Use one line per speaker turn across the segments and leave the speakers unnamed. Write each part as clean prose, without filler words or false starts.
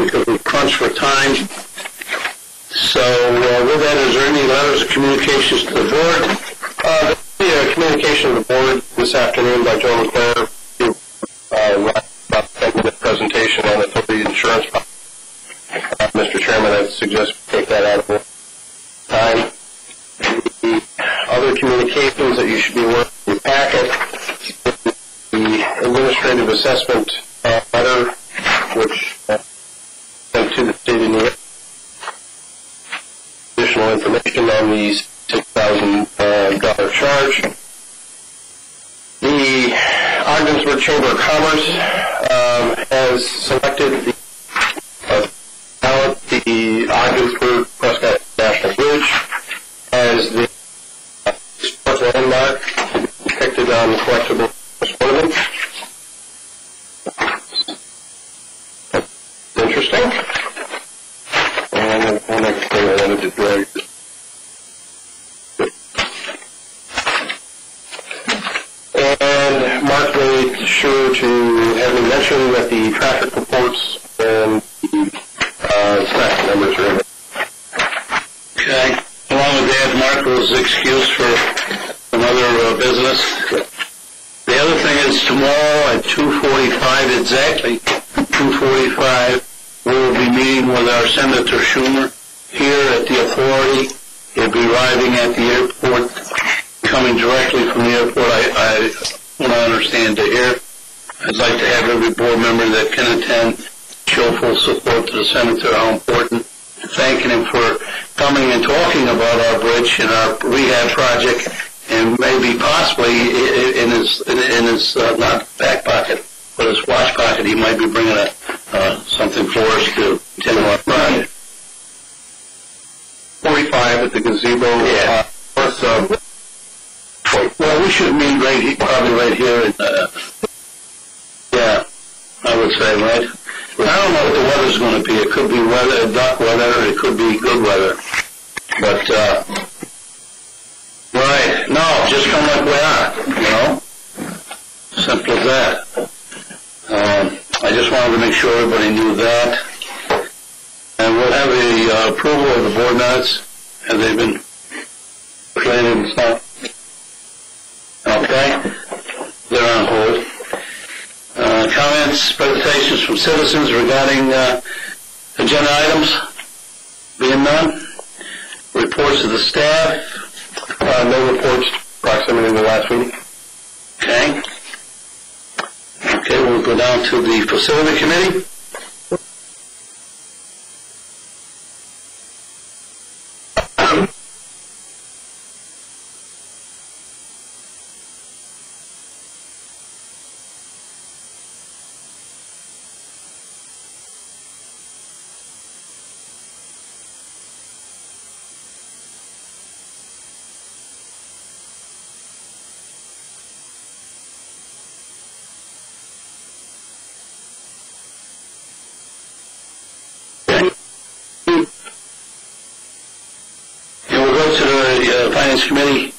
because we crunch for time. So with that, is there any letters of communications to the board? The communication to the board this afternoon by Joe McClure, about a 10-minute presentation on the Authority insurance policy. Mr. Chairman, I suggest we take that out of the time. The other communications that you should be aware of in your packet, the administrative assessment letter, which sent to the state of New York. Additional information on the $6,000 charge. The Ogdensburg Chamber of Commerce has selected the Ogdensburg Prescott National Bridge as the historic landmark depicted on the collectible ornament. Interesting. And one next thing I wanted to drag. And Mark made sure to have me mention that the traffic reports and the staff numbers are in it. Okay. Along with that, Mark was excused for some other business. The other thing is tomorrow at 2:45, exactly 2:45, we will be meeting with our Senator Schumer here at the Authority. He'll be arriving at the airport, coming directly from the airport. I want to understand to here. I'd like to have every board member that can attend show full support to the Senator, how important, thanking him for coming and talking about our bridge and our rehab project, and maybe possibly in his not back pocket, but his watch pocket, he might be bringing something for us to continue our project. 45 at the gazebo. Yeah. Well, we should meet probably right here. Yeah, I would say, right? I don't know what the weather's going to be. It could be weather, duck weather, or it could be good weather. But, right. No, just come like we are, you know? Simple as that. I just wanted to make sure everybody knew that. And we'll have the approval of the board minutes. Have they been created and stuff? Okay. They're on hold. Comments, presentations from citizens regarding agenda items? Being none. Reports of the staff? No reports proximity to the last meeting. Okay. Okay, we'll go down to the facility committee. Finance committee.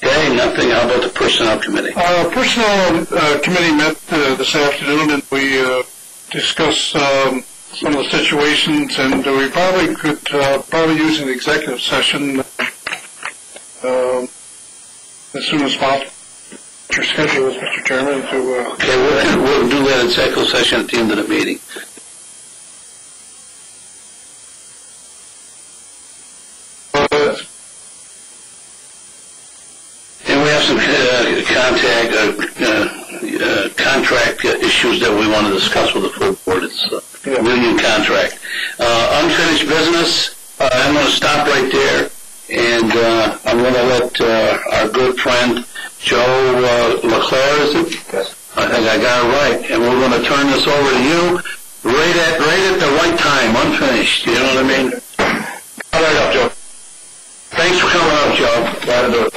Okay, nothing. How about the personnel committee?
Personnel committee met this afternoon, and we discussed some of the situations, and we probably could use an executive session as soon as possible. Your schedule is, Mr. Chairman, to...
Okay, we'll do that executive session at the end of the meeting. Some contract issues that we want to discuss with the full board. It's union contract. Unfinished business, I'm going to stop right there, and I'm going to let our good friend Joe LeClaire, is it? Yes. I think I got it right. And we're going to turn this over to you right at the right time, unfinished. You know what I mean? All right up, Joe. Thanks for coming up, Joe. Glad to do it.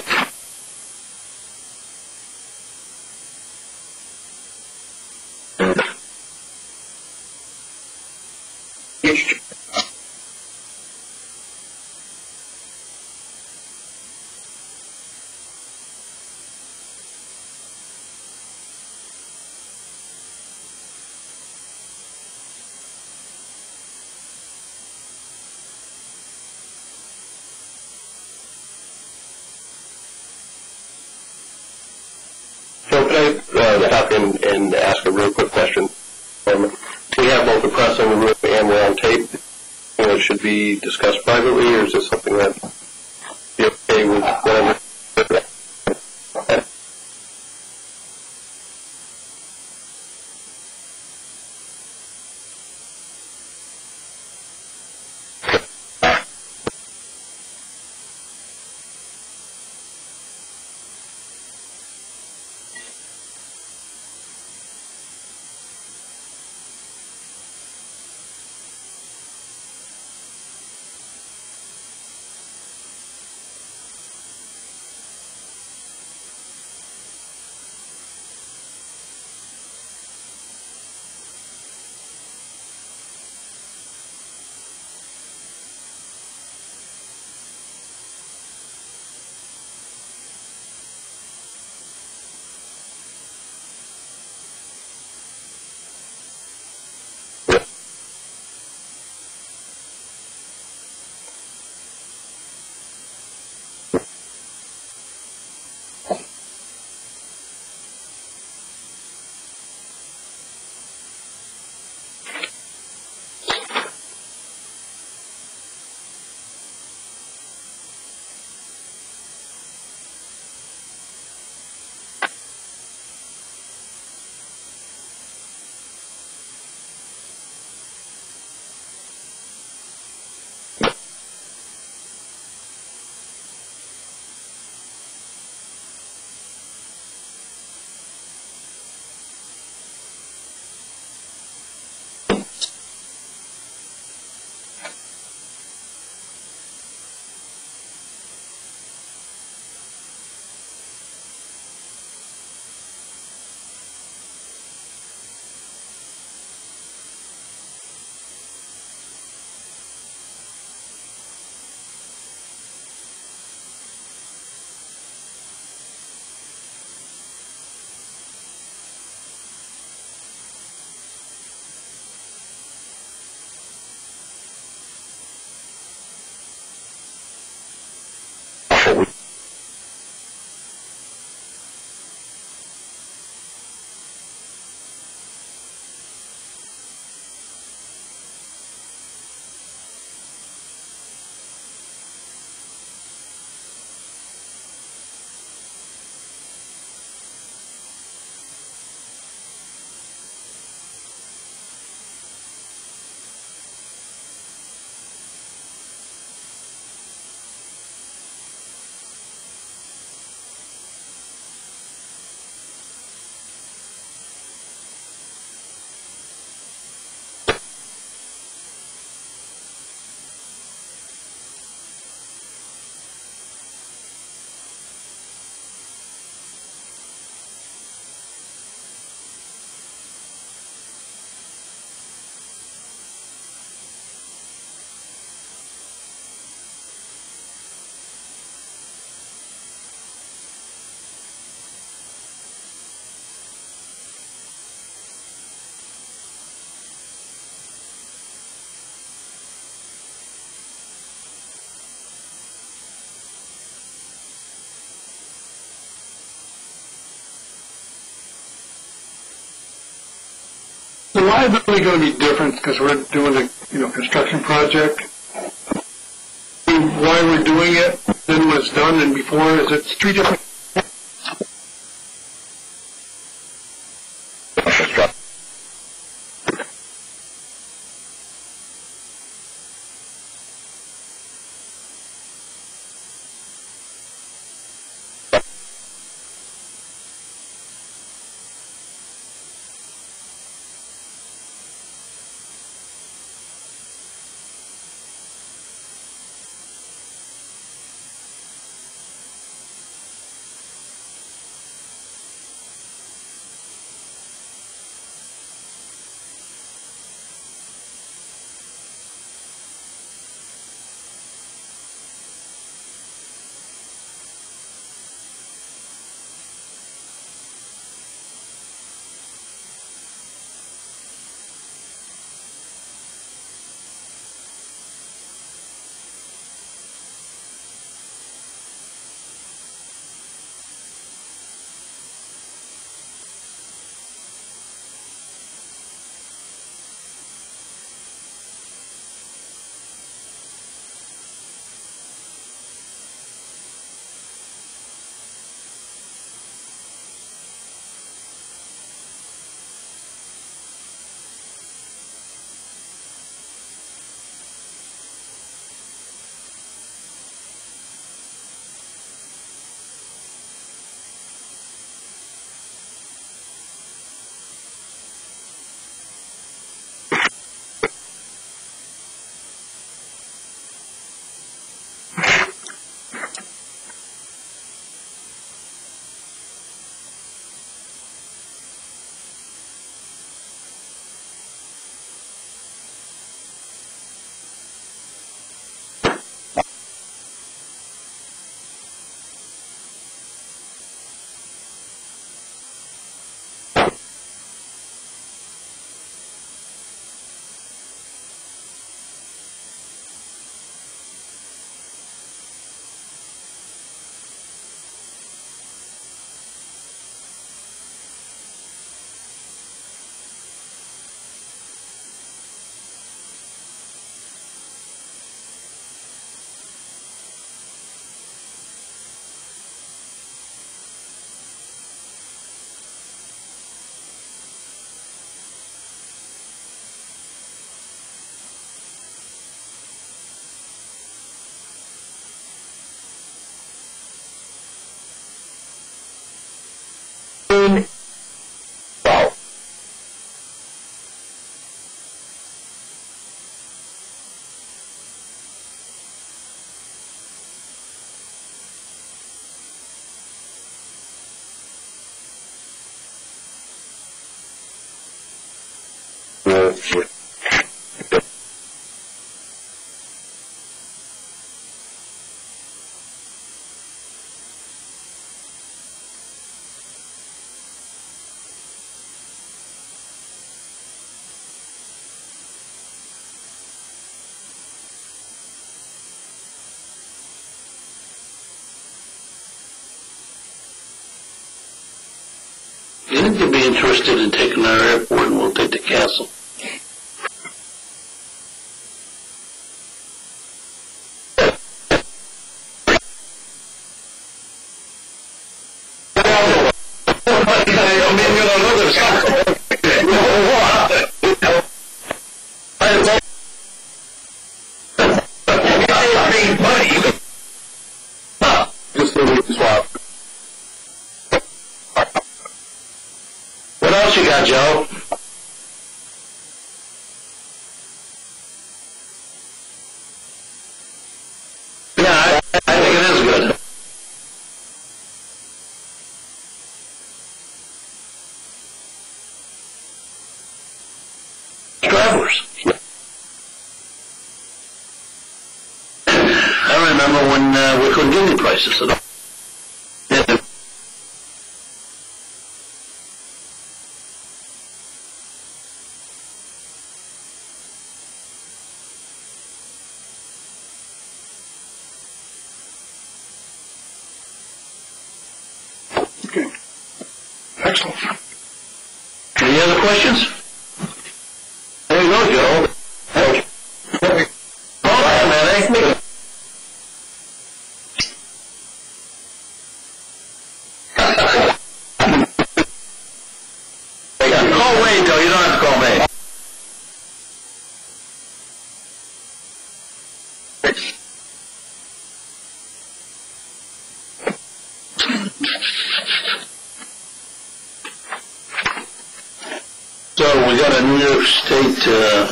we have both the press in the room and we're on tape, it should be discussed privately, or is this something that be okay with whatever?
The liability going to be different because we're doing a construction project. Why we're doing it, then when it's done, and before, is it three different?
mean, well,
You think they'd be interested in taking our airport and we'll take the castle?
just a week swap.
What else you got, Joe? Yeah, I think it is good. Travelers. I remember when we couldn't get any prices at all. Yeah.
Okay. Excellent.
Any other questions? There you go, Joe. All right, man. Call Wade, though. You don't have to call me. So we got a New York State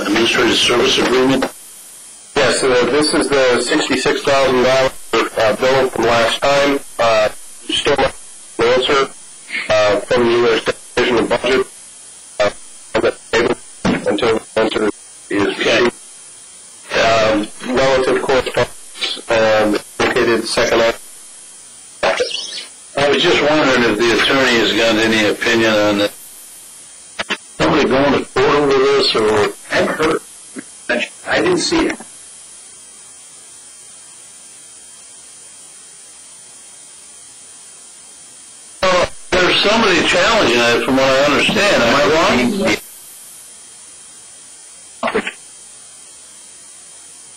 Administrative Service Agreement.
Yes, this is the $66,000 bill from last time. Still not an answer from the U.S. Division of Budget until the answer is
Okay.
relative correspondence located second up.
I was just wondering if the attorney has got any opinion on it. Somebody going to court over this, or
I haven't heard. I didn't see it.
there's somebody challenging it, from what I understand. Am I wrong?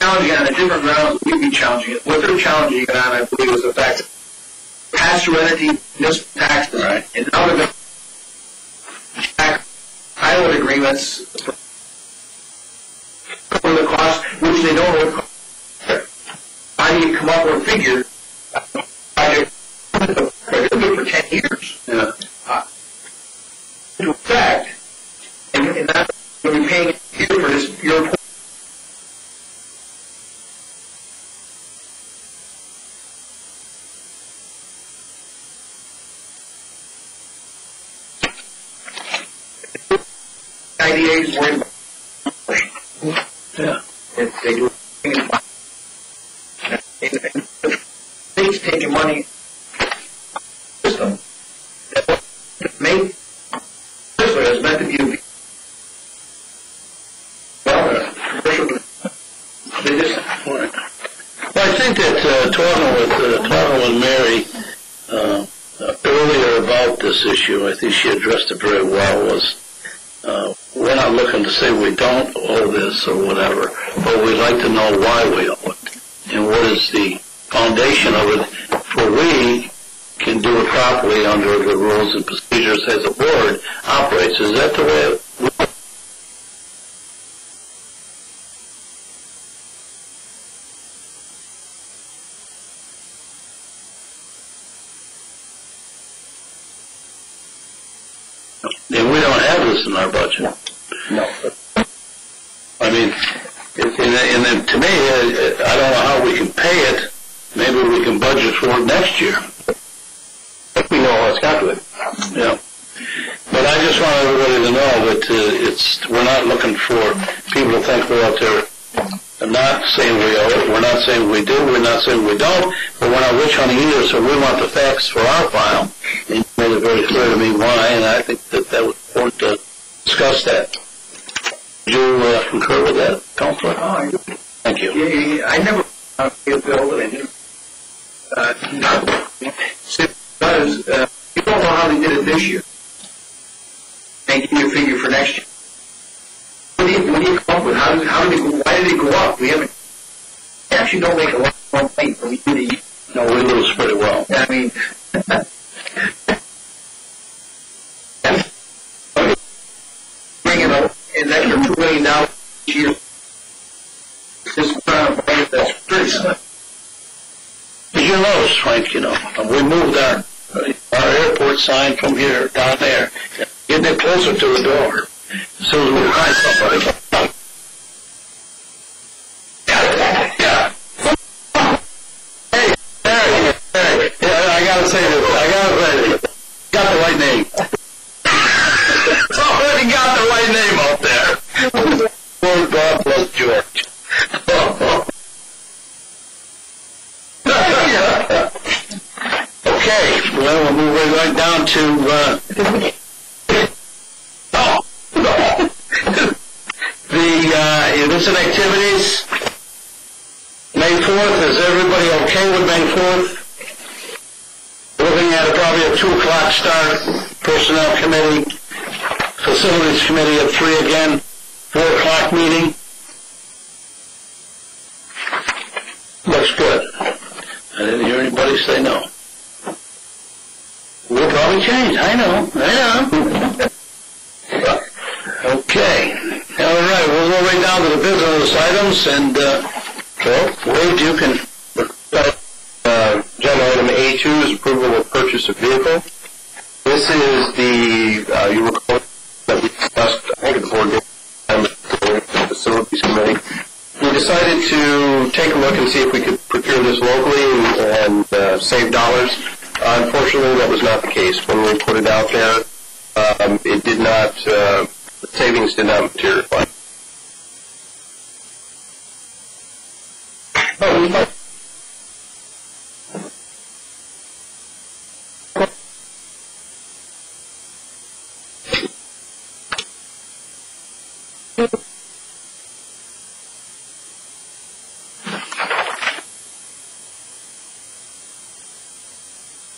Challenging on a different grounds, we'd be challenging it. What they're challenging it on, I believe, is the fact that pass-through entity missed taxes,
Right.
and now they're pilot agreements for the cost, which they don't know. How do you come up with a figure? They're good for 10 years.
Yeah.
To effect, and that's going to be paying here for this European. IDA's worried about.
Yeah.
If they do states taking money system that make this way is meant to be commercial. They just
Right. Well, I think that talking with Mary earlier about this issue, I think she addressed it very well, was we're not looking to say we don't owe this or whatever, but we'd like to know why we owe it and what is the foundation of it, for we can do it properly under the rules and procedures as a board operates. Is that the way it works? And we don't have this in our budget.
No.
I mean, and then to me, I don't know how we can pay it. Maybe we can budget for it next year.
I think we know how it's calculated.
Yeah. But I just want everybody to know that we're not looking for people to think we're out there. I'm not saying we owe it. We're not saying we do. We're not saying we don't. But we're not witch hunting either, so we want the facts for our file. And you made it very clear to me why, and I think that was important to discuss that. Would you concur with that, Counselor?
Oh, I do.
Thank you.
Yeah, I never get a bill that I knew. Because you don't know how they did it this year. And give you a figure for next year. What do you come up with? Why did it go up? We actually don't make a lot more money than we did a year.
No, we lose pretty well.
I mean, bringing an extra $2 million each year. Just that's pretty slim.
Did you notice, Frank, we moved our airport sign from here down there, getting it closer to the door. As soon as we find somebody. Yeah. Hey, I gotta say this. Got the right name. Already got the right name out there. Lord God bless George. Okay, well, we'll move right down to the illicit activities. May 4th, is everybody okay with May 4th? Looking at probably a 2 o'clock start, Personnel Committee, Facilities Committee at 3 again, 4 o'clock meeting. Looks good. I didn't hear anybody say no. We'll probably change. I know. Okay. All right. We'll go right down to the business items, and Wade, you can.
Agenda item A2 is approval of purchase of vehicle. This is you recall that we discussed, I think, at the board meeting, the Facilities Committee. We decided to take a look and see if we could procure this locally and save dollars. Unfortunately, that was not the case. When we put it out there, it did not, the savings did not materialize.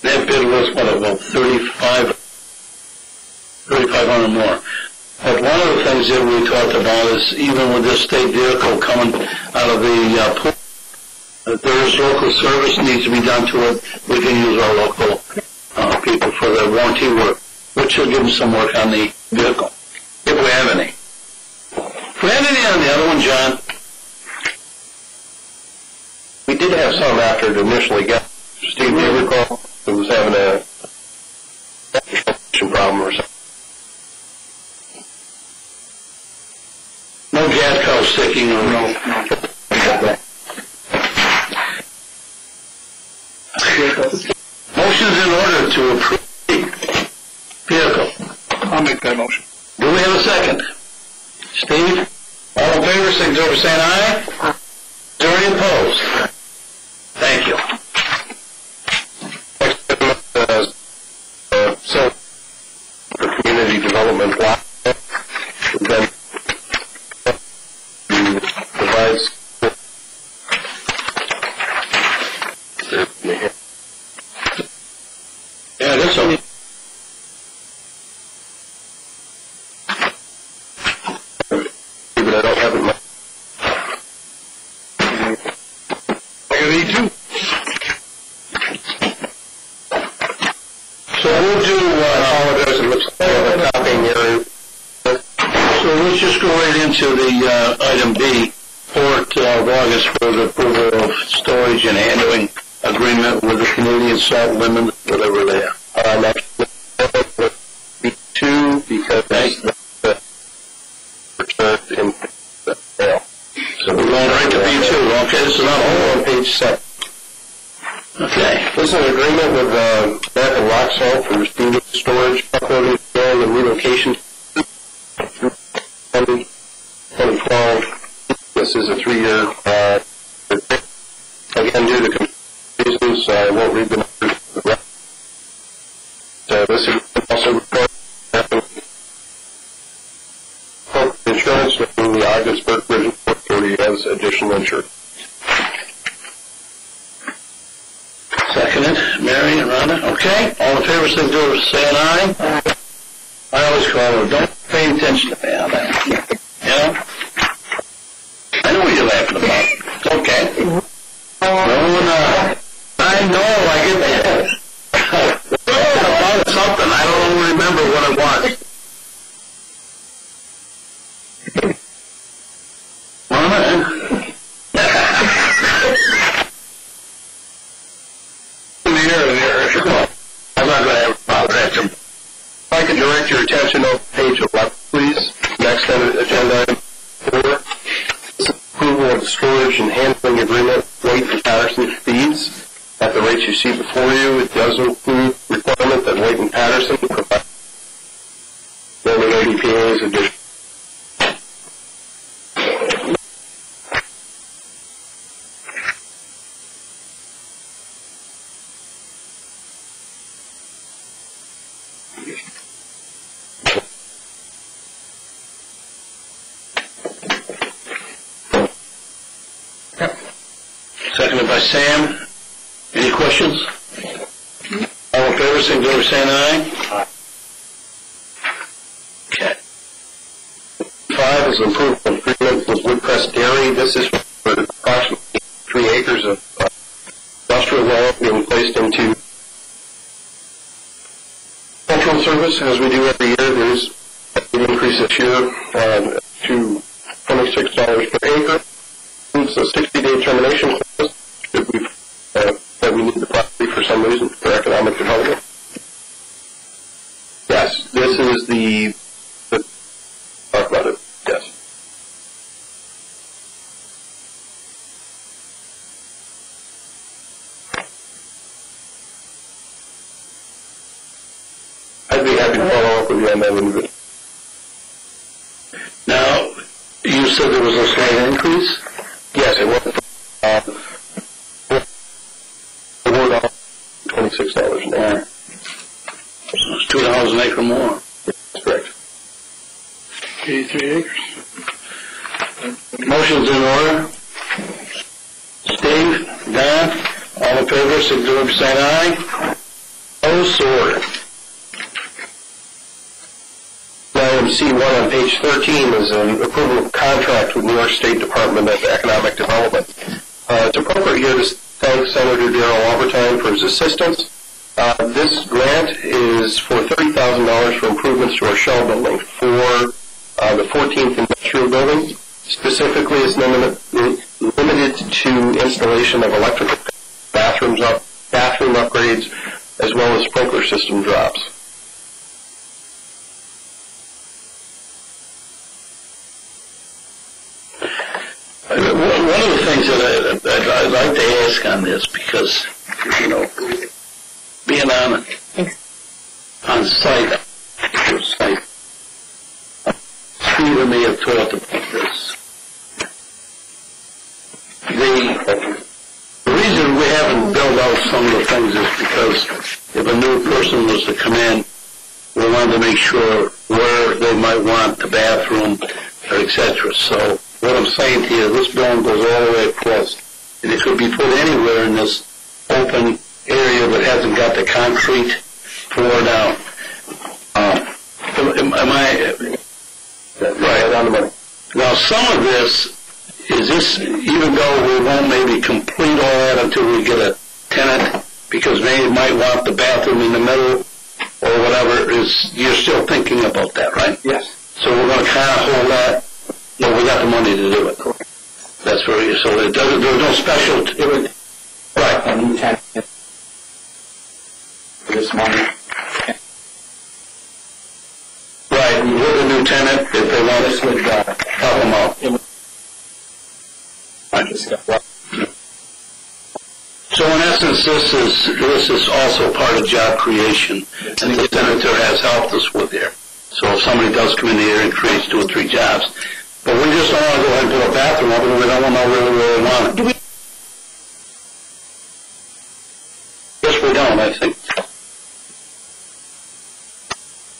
That bid was, about 3,500 more. But one of the things that we talked about is even with this state vehicle coming out of the pool, if there's local service needs to be done to it, we can use our local people for their warranty work, which will give them some work on the vehicle, if we have any. If we have any on the other one, John?
We did have some after it initially got. Steve, do you recall? It was having a problem or something.
No gas cow sticking or no. Motion's in order to approve the vehicle.
I'll make that motion.
Do we have a second? Steve? All in favor, signify by saying aye. Is there any opposed? Thank you.
So, for community development block, then provides
yeah, that's okay.
But I don't have it much.
I got E2.
So we'll do,
Apologize, it looks like I have a copying error.
so let's just go right into the item B, Port of August for the approval of storage and handling agreement with the Canadian Salt Limit, whatever they are.
B2
going right to B2. Okay, this is not all
on page 7.
Okay.
This is an agreement with American Rock Salt for receiving, storage, uploading, storing, and relocation. 2012. This is a 3-year. Again, due to reasons, I won't read the numbers. This is also required insurance in the Ogdensburg Bridge Authority as additional insurance.
Seconded. Mary and Rhonda. Okay. All in favor, say aye. I always call her. Don't pay attention to me on that. You know? I know what you're laughing about. It's okay. No, I know. I get that. About something. I don't remember what it was. I'm not going to ever bother that. If I could direct your attention to page 11, please. Next agenda item 4. This is approval of the storage and handling agreement, White and Patterson fees. At the rates you see before you, it does include requirement that White and Patterson provide building OBPA's additional. Seconded by Sam. Any questions? All in favor, signify by saying aye. Okay. 5 is approval of agreement with Woodcrest Dairy. This is for approximately 3 acres of industrial land being placed into cultural service. As we do every year, there's an increase this year to $26 per acre. Includes a 60-day termination clause that we need the property for some reason for economic development. Yes, this is the talk about it. Yes. I'd be happy to follow up with you on that one. Now, you said there was a slight increase? Yes, it was. $26 an acre. So it's $2 an acre more. That's correct.
83 acres.
Motion's in order. Steve, Don, all in favor, signify by saying aye. Opposed, so ordered. Item C1 on page 13 is an approval of contract with New York State Department of Economic Development. It's appropriate here to thank Senator Darrell Albertine for his assistance. This grant is for $30,000 for improvements to our shell building for the 14th Industrial Building. Specifically, it's limited to installation of electrical bathroom upgrades, as well as sprinkler system drops. One of the things that I'd like to ask on this, because, you know, being on site, Steve and me have talked about this. The reason we haven't built out some of the things is because if a new person was to come in, we wanted to make sure where they might want the bathroom, or etc. So what I'm saying to you, this building goes all the way across, and it could be put anywhere in this open area that hasn't got the concrete poured out. Am I right on the money? Now, some of this is this, even though we won't maybe complete all that until we get a tenant, because they might want the bathroom in the middle or whatever. You're still thinking about that, right?
Yes.
So we're going to kind of hold that. No, we got the money to do it. That's where you. So there's no special. Right.
A new tenant for this money.
Right. With a new tenant, if they want us, would help them out. So in essence, this is also part of job creation, and the senator has helped us with here. So if somebody does come in here and creates 2 or 3 jobs, but we just don't want to go ahead and put a bathroom up, and we don't want to really want it. Yes, we don't, I think.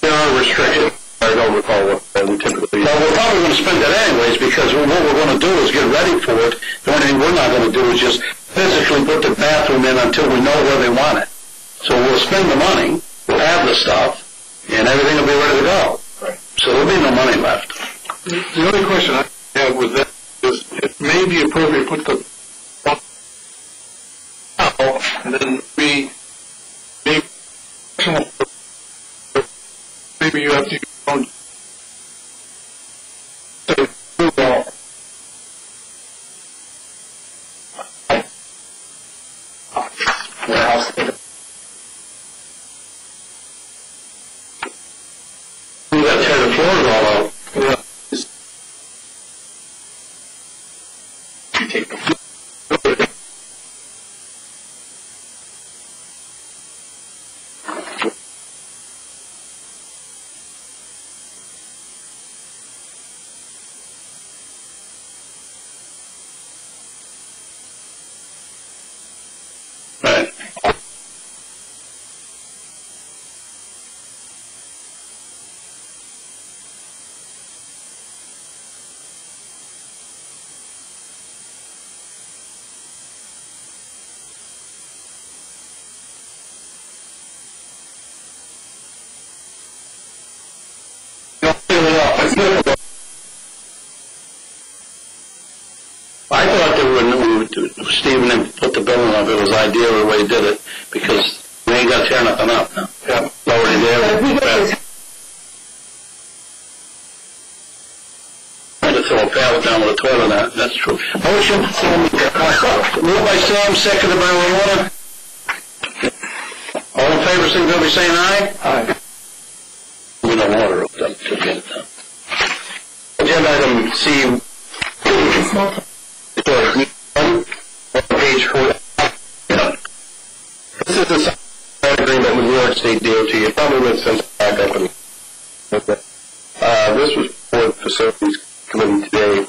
There are restrictions. I don't recall what we typically...
Well, we're probably going to spend that anyways, because what we're going to do is get ready for it. The only thing we're not going to do is just physically put the bathroom in until we know where they want it. So we'll spend the money, we'll have the stuff, and everything will be ready to go.
Right.
So there'll be no money left.
The only question I have with that is it may be appropriate to put the and then maybe you have to use your own
We got to tear the floors all out.
yeah.
Take the
Right. I thought that when Stephen had put the building up, it was ideal the way he did it, because we ain't got to tear nothing up now.
Yeah.
It's already there. Trying to throw a pallet down with a toilet on it, that's true. Motion, moved by Sam, seconded by Ramona. All in favor, signify by saying aye.
Aye.
We don't water hooked up to get it done.
agenda item C. On page 4. This is the agreement with New York State DOT. It probably makes sense to back up and this was for the Facilities Committee today.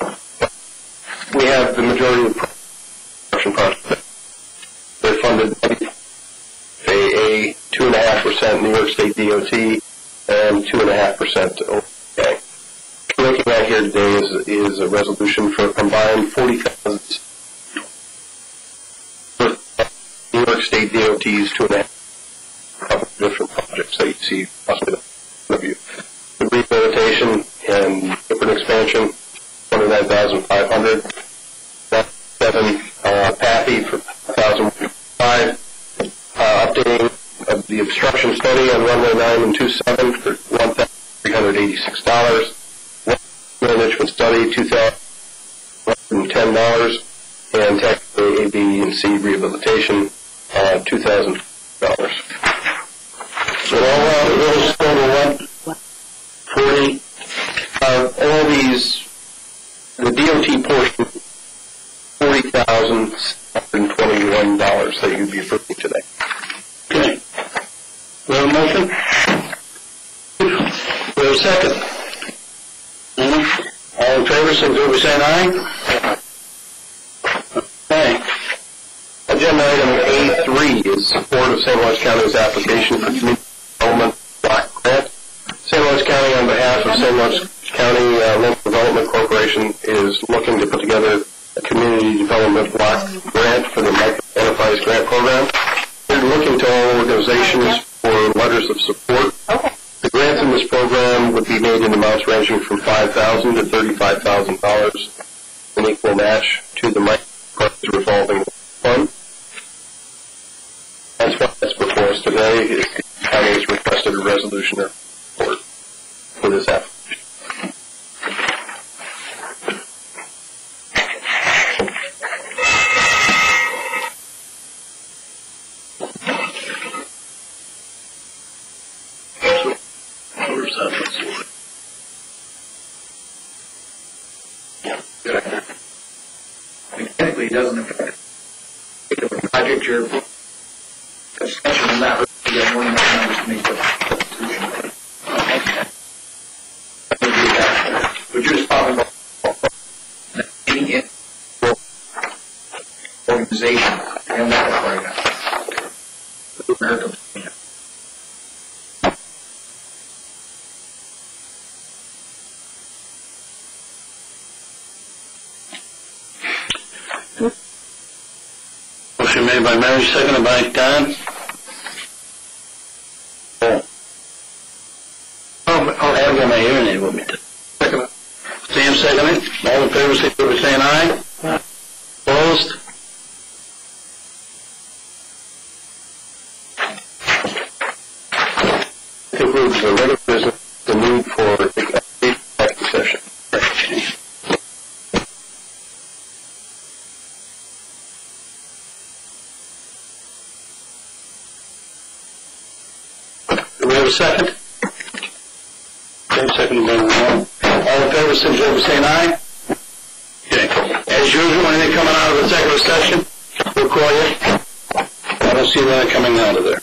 We have the majority of the construction projects. They're funded by a 2.5% New York State DOT and 2.5% OBPA. What we're looking at here today is a resolution for a combined $40,000 New York State DOT's 2.5, a couple of different projects that you see possibly in front of you. The rehabilitation and different expansion, $29,500. That's 7 Pappy for $1,005. Updating of the obstruction study on runway 9 and 27 for $1,386. Management study, $2,110, and technical A, B, and C rehabilitation, $2,000.
So all those total what? 40?
All these, the DOT portion, $40,721 that you'd be approving today.
Okay. We have a motion? We have a second? All in favor, signify by saying aye. Okay.
Agenda item A3 is support of St. Louis County's application for community development block grant. St. Louis County, on behalf of St. Louis County Local Development Corporation, is looking to put together a community development block grant for the Micro Enterprise Grant Program. We're looking to all organizations for letters of support.
Okay.
The grants in this program would be made in amounts ranging from $5,000 to $35,000, an equal match to the Micro Revolving Fund. That's what's before us today. The county has requested a resolution of support for this application.
technically doesn't affect the particular project. Your discussion is not really, you have one of the members to make the substitution. But you're just talking about any organization and that right now.
Motion made by Mary, seconded by Don. I haven't got my hearing aid with me.
Second.
Sam, seconded. All in favor, say by saying aye. Opposed?
Concludes the regular business, the need for executive session.
Do we have a second? Okay, second by Ron. All in favor, signify by saying aye. Okay. As usual, anything coming out of executive session, we'll call you. I don't see that coming out of there.